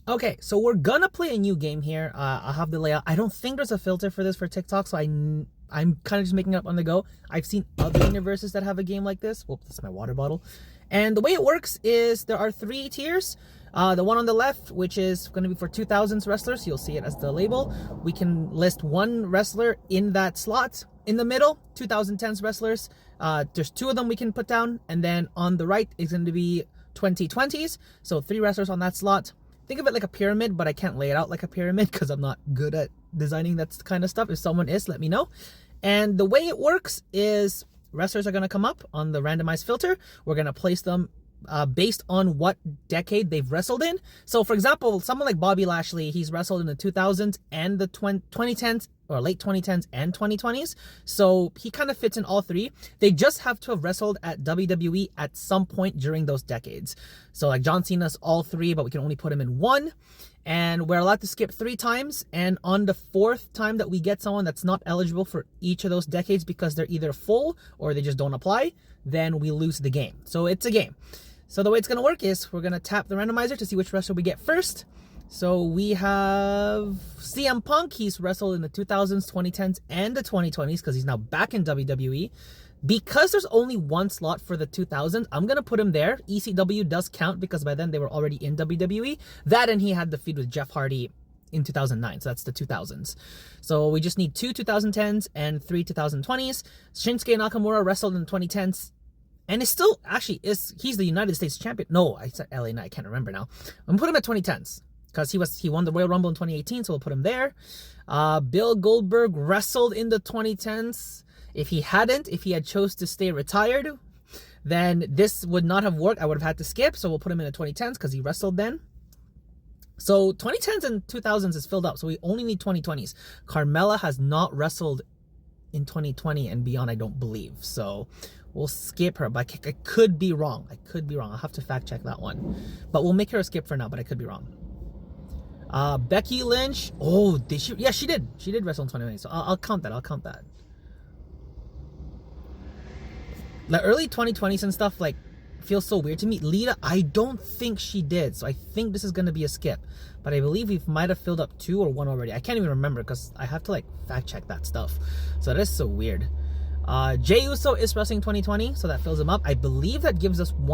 Okay, so we're gonna play a new game here. I'll have the layout. I don't think there's a filter for this for TikTok, so I'm kind of just making it up on the go. I've seen other universes that have a game like this. Whoops, that's my water bottle. And the way it works is there are 3 tiers. The one on the left, which is going to be for 2000s wrestlers, you'll see it as the label. We can list one wrestler in that slot. In the middle, 2010s wrestlers. There's 2 of them we can put down. And then on the right is going to be 2020s. So 3 wrestlers on that slot. Think of it like a pyramid, but I can't lay it out like a pyramid because I'm not good at designing that kind of stuff. If someone is, let me know. And the way it works is wrestlers are going to come up on the randomized filter. We're going to place them based on what decade they've wrestled in. So for example, someone like Bobby Lashley, he's wrestled in the 2000s and the 2010s or late 2010s and 2020s. So he kind of fits in all 3. They just have to have wrestled at WWE at some point during those decades. So like John Cena's all 3, but we can only put him in 1. And we're allowed to skip 3 times. And on the 4th time that we get someone that's not eligible for each of those decades because they're either full or they just don't apply, then we lose the game. So it's a game. So the way it's going to work is we're going to tap the randomizer to see which wrestler we get first. So we have CM Punk. He's wrestled in the 2000s, 2010s, and the 2020s because he's now back in WWE. Because there's only 1 slot for the 2000s, I'm going to put him there. ECW does count because by then they were already in WWE. That and he had the feud with Jeff Hardy in 2009, so that's the 2000s. So we just need 2 2010s and 3 2020s. Shinsuke Nakamura wrestled in the 2010s. And it's still, actually, he's the United States champion. No, I said LA Knight, I can't remember now. I'm going to put him at 2010s. Because he won the Royal Rumble in 2018, so we'll put him there. Bill Goldberg wrestled in the 2010s. If he had chose to stay retired, then this would not have worked. I would have had to skip, so we'll put him in the 2010s because he wrestled then. So 2010s and 2000s is filled up, so we only need 2020s. Carmella has not wrestled in 2020 and beyond, I don't believe. So we'll skip her, but I could be wrong. I'll have to fact check that one. But we'll make her a skip for now, but I could be wrong. Becky Lynch. Oh, did she? Yeah, she did. She did wrestle in 2020. So I'll count that. The early 2020s and stuff like feels so weird to me. Lita, I don't think she did. So I think this is going to be a skip. But I believe we might have filled up 2 or 1 already. I can't even remember because I have to like fact check that stuff. So that is so weird. Jey Uso is wrestling 2020, so that fills him up. I believe that gives us 1